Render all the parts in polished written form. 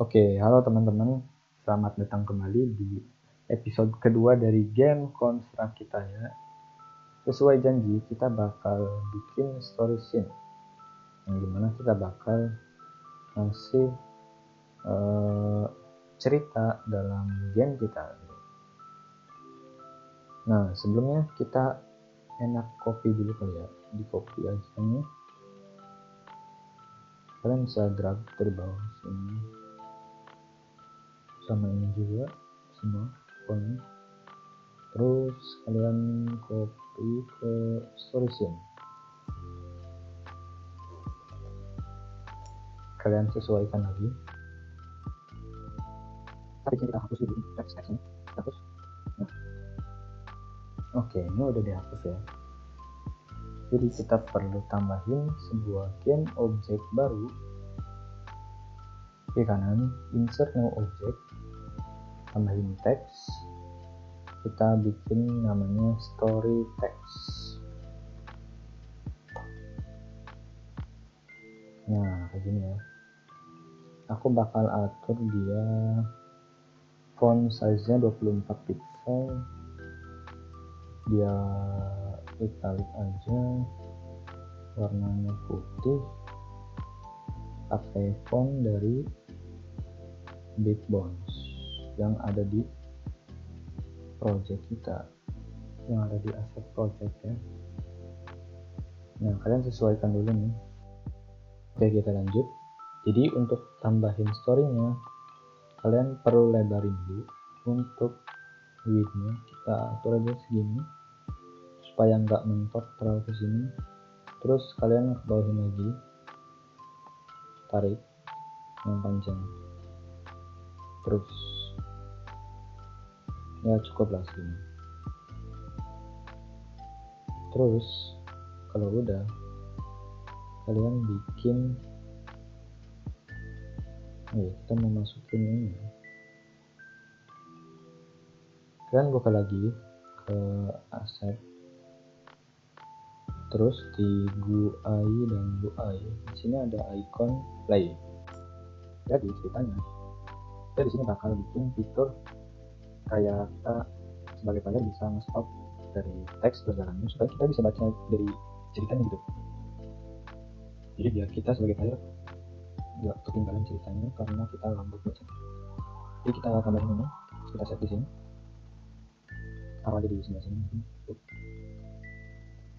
Oke, halo teman-teman, selamat datang kembali di episode kedua dari game Construct kita ya. Sesuai janji, kita bakal bikin story scene, yang dimana kita bakal ngasih cerita dalam game kita. Nah, sebelumnya kita enak copy dulu kali ya, di copy aja nih. Kalian bisa drag dari bawah sini, sama ini juga semua poin. Terus kalian copy ke story scene. Kalian sesuaikan lagi. Tapi kita hapus dulu teksnya. Hapus. Nah. Oke, ini udah dihapus ya. Jadi kita perlu tambahin sebuah game object baru. Di kanan, insert new object, tambahin teks. Kita bikin namanya story text. Nah, kayak gini ya. Aku bakal atur dia font size-nya 24 pixel. Dia italic aja, warnanya putih, pakai font dari Big Bones yang ada di project kita, yang ada di asset project ya. Nah, kalian sesuaikan dulu nih. Oke, kita lanjut. Jadi untuk tambahin story-nya, kalian perlu lebarin dulu. Untuk width-nya kita atur aja segini supaya nggak mentok terlalu ke sini. Terus kalian bawahin lagi, tarik yang panjang, terus ya cukup lah segini. Terus kalau udah, kalian bikin kita mau masukin ini. Kalian buka lagi ke aset, terus di GUI dan UI di sini ada icon play. Jadi ceritanya kita di sini bakal bikin fitur kayak kita sebagai player bisa nge-stop dari teks berjalannya supaya kita bisa baca dari ceritanya gitu. Jadi biar kita sebagai player nggak ketinggalan ceritanya karena kita lambat baca. Jadi kita tambahin ini, kita set di sini. Taruh aja di sebelah sini.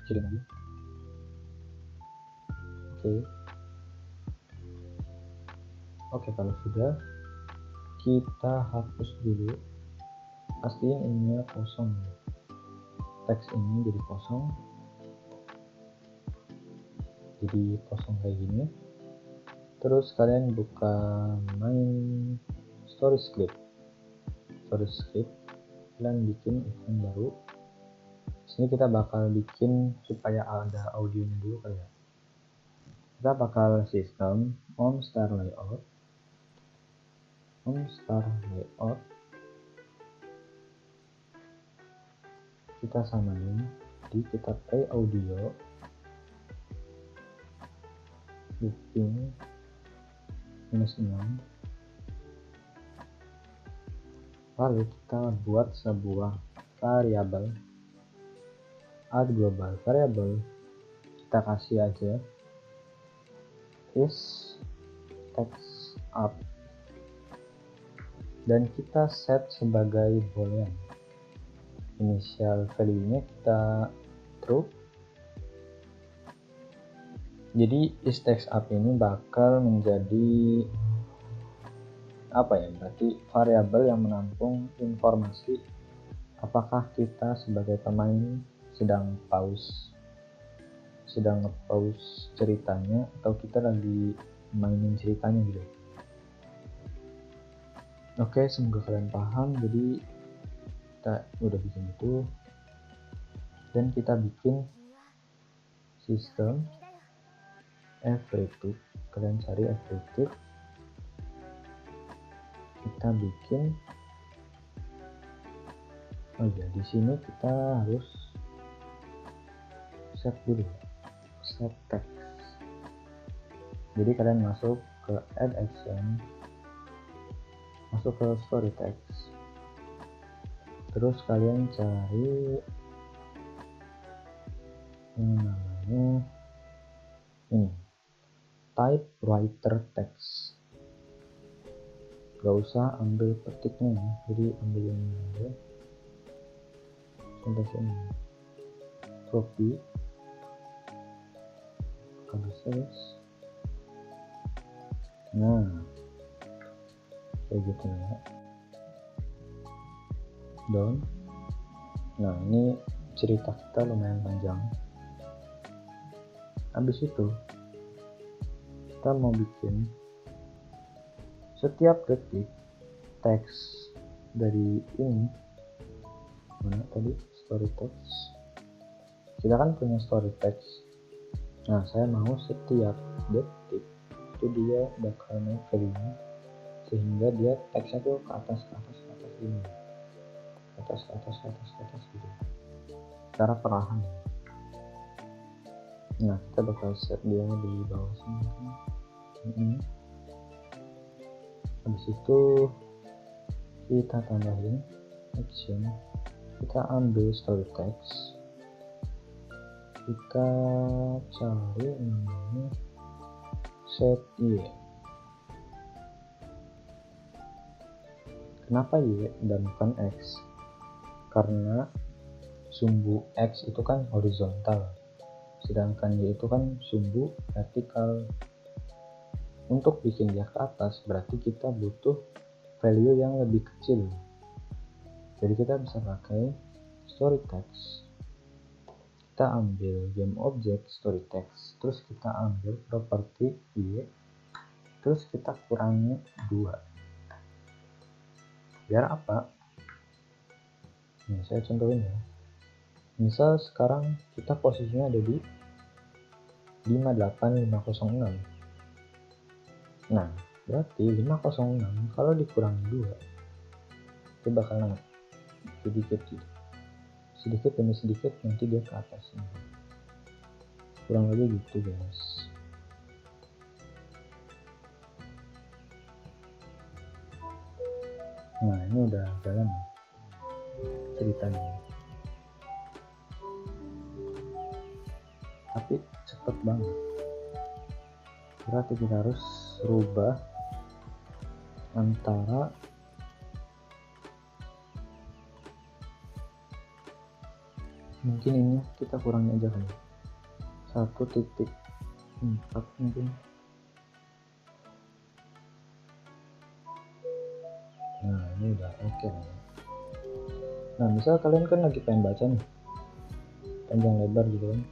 Kecilin lagi. Oke, kalau sudah, kita hapus dulu. Pastiin ininya kosong. Teks ini jadi kosong. Jadi kosong kayak gini. Terus kalian buka main story script. Kalian bikin event baru. Sini kita bakal bikin supaya ada audionya dulu kali ya. Kita bakal sistem on-star layout. Kita samain. Jadi kita play audio. Booking -6. Lalu kita buat sebuah variabel add global variable, kita kasih aja is text up dan kita set sebagai boolean. Initial value nya kita true. Jadi is text up ini bakal menjadi berarti variabel yang menampung informasi apakah kita sebagai pemain sedang nge-pause ceritanya atau kita lagi mainin ceritanya gitu. Oke, semoga kalian paham. Jadi kita udah bikin itu dan kita bikin sistem everything. Kalian cari everything, kita bikin di sini kita harus set dulu, set text. Jadi kalian masuk ke add action, masuk ke story text, terus kalian cari yang namanya ini typewriter text. Gak usah ambil petiknya ya, jadi ambil yang ini aja sampai sini, copy, kalau guys. Nah kayak gitu ya, down. Nah ini cerita kita lumayan panjang. Habis itu kita mau bikin setiap detik teks dari ini, mana tadi story text, kita kan punya story text. Nah saya mau setiap detik itu dia bakal naik value-nya sehingga dia teksnya tuh ke atas gini, ke atas gitu, secara perlahan. Nah kita bakal set dia di bawah sini. Habis itu kita tambahin action, kita ambil story text, kita cari namanya set y. Kenapa y dan bukan x? Karena sumbu x itu kan horizontal, sedangkan y itu kan sumbu vertikal. Untuk bikin dia ke atas berarti kita butuh value yang lebih kecil, jadi kita bisa pakai story text. Kita ambil game object story text, terus kita ambil properti y, terus kita kurangi 2. Biar apa? Nah, saya contohin ya. Misal sekarang kita posisinya ada di 58506. Nah berarti 506 kalau dikurangi 2 itu bakal naik sedikit demi sedikit, nanti dia ke atas. Kurang lebih gitu guys. Nah ini udah jalan ceritanya, tapi cepet banget. Berarti kita harus rubah antara mungkin ini kita kurangi aja kan 1.4 mungkin. Nah ini udah oke nih. Nah misal kalian kan lagi pengen baca nih panjang lebar gitu kan,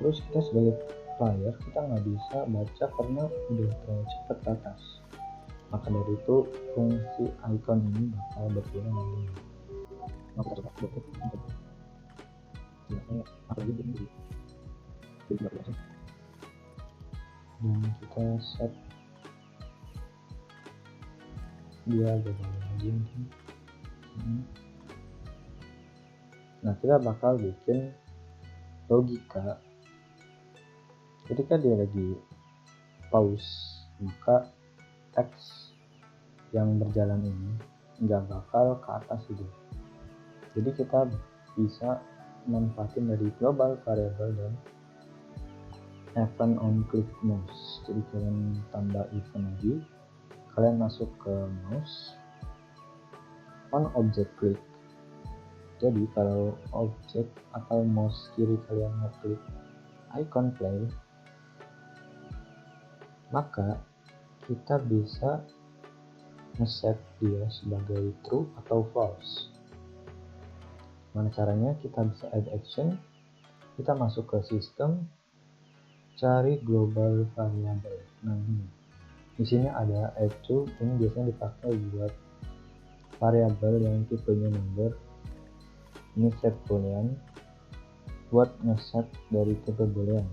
terus kita sebagai player kita nggak bisa baca karena udah terlalu cepat ke atas. Maka dari itu fungsi icon ini bakal berguna nantinya. Nah kita coba dan kita set dia agak lagi mungkin. Nah kita bakal bikin logika ketika dia lagi pause, maka teks yang berjalan ini nggak bakal ke atas gitu. Jadi kita bisa manfaatin dari global variable dan event on click mouse. Jadi kalian tambah event lagi, kalian masuk ke mouse on object click. Jadi kalau objek atau mouse kiri kalian ngeklik icon play, maka kita bisa ngeset dia sebagai true atau false. Mana caranya? Kita bisa add action, kita masuk ke sistem, cari global variable. Nah ini di sini ada add to, ini biasanya dipakai buat variabel yang tipenya number. Ini set boolean buat ngeset dari tipe boolean.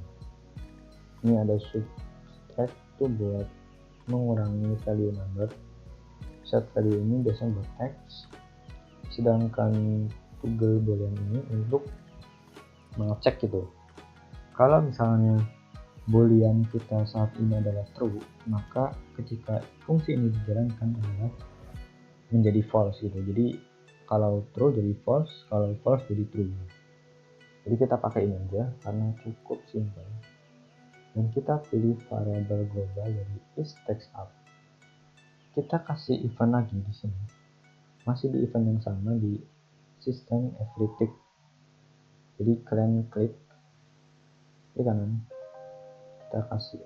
Ini ada subtract tuh buat mengurangi value number. Set value ini biasanya buat teks, sedangkan toggle boolean ini untuk mengecek gitu. Kalau misalnya boolean kita saat ini adalah true, maka ketika fungsi ini dijalankan adalah menjadi false gitu. Jadi kalau true jadi false, kalau false jadi true. Jadi kita pakai ini aja karena cukup simpel. Dan kita pilih variabel global dari isTextUp. Kita kasih event lagi di sini. Masih di event yang sama di system everytick. Jadi kalian klik di kanan, kita kasih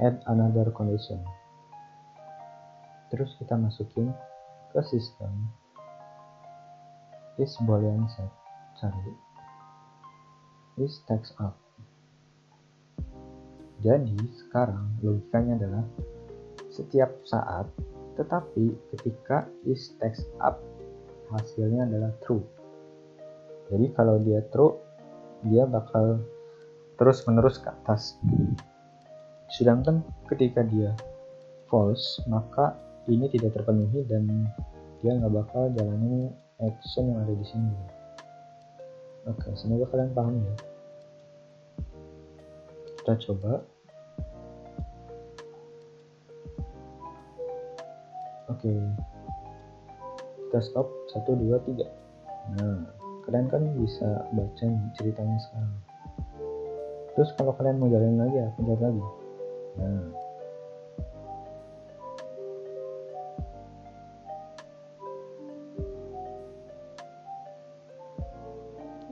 add another condition. Terus kita masukin ke sistem is boolean set, cari isTextUp. Jadi sekarang logikanya adalah setiap saat, tetapi ketika isTextUp hasilnya adalah true. Jadi kalau dia true, dia bakal terus menerus ke atas. Sedangkan ketika dia false, maka ini tidak terpenuhi dan dia nggak bakal jalanin action yang ada di sini. Oke, semoga kalian paham ya. Kita coba. Oke, kita stop 1, 2, 3. Nah, kalian kan bisa baca ceritanya sekarang. Terus kalau kalian mau jalanin lagi ya, pencet lagi. Nah,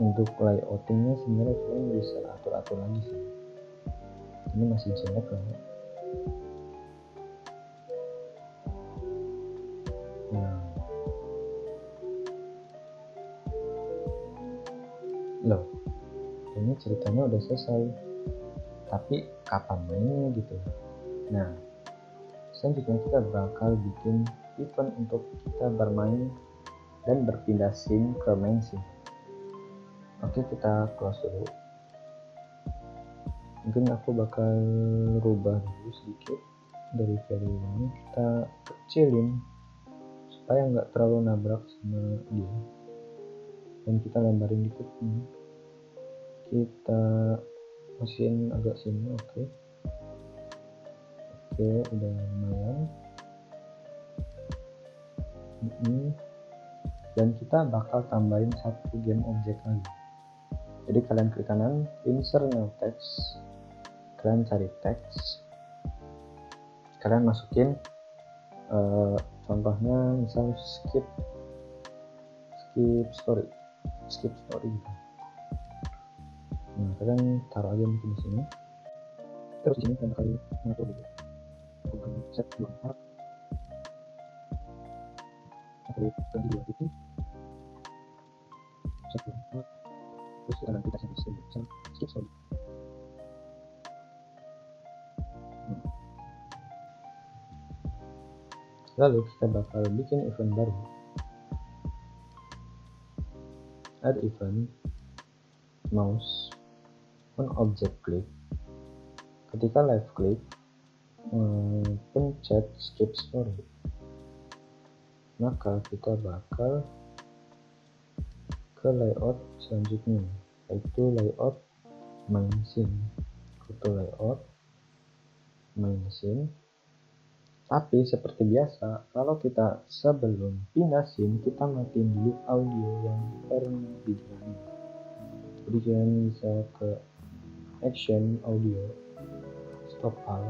untuk layoutingnya sebenarnya kalian bisa atur-atur lagi sih. Ini masih jelek lah. Nah, loh, ini ceritanya udah selesai, tapi kapan mainnya gitu. Nah, selanjutnya kita bakal bikin event untuk kita bermain dan berpindah scene ke main scene. Oke, kita close dulu. Mungkin aku bakal rubah dulu sedikit dari value ini, kita kecilin supaya nggak terlalu nabrak sama dia, dan kita lebarin dikit ini. Kita masukin agak sini. Oke, udah lumayan. Dan kita bakal tambahin satu game object lagi. Jadi kalian klik kanan, insert new text, kalian cari teks, kalian masukin contohnya misal skip story gitu. Nah, kalian taruh aja mungkin di sini. Terus di sini kalian bakal ngatur dulu. Bukan set 24 atau ganti 2 titik. Set 24. Terus kita ganti teksnya di sini. Misal skip story. Lalu kita bakal bikin event baru. Add event, mouse on object click. Ketika left click, pencet skip story. Maka kita bakal ke layout selanjutnya, yaitu layout main scene. Foto layout main scene. Tapi seperti biasa, kalau kita sebelum pindah scene, kita matiin dulu audio yang pernah dijalanin. Jadi kalian bisa ke action audio, stop all,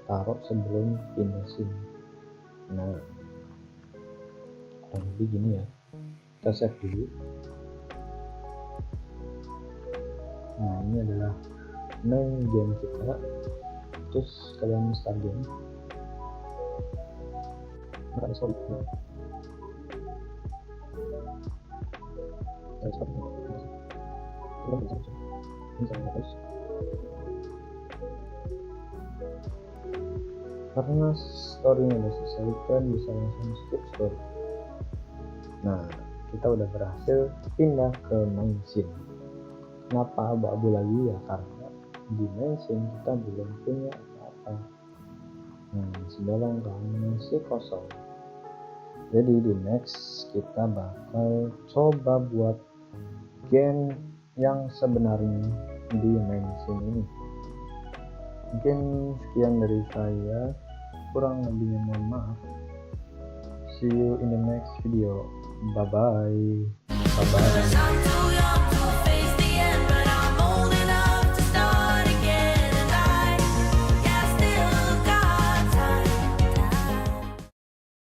taruh sebelum pindah scene. Nah, kurang lebih gini ya. Kita save dulu. Nah, ini adalah main game kita. Terus kalian start game. Nggak ada solid. Karena story-nya udah selesai, kan bisa langsung skip story. Nah, kita udah berhasil pindah ke main scene. Kenapa abu-abu lagi ya? Karena di main scene kita belum punya apa-apa. Nah, sebelah masih kosong. Jadi di next kita bakal coba buat game yang sebenarnya di main scene ini. Mungkin sekian dari saya. kurang lebihnya mohon maaf. See you in the next video. Bye bye. Bye bye.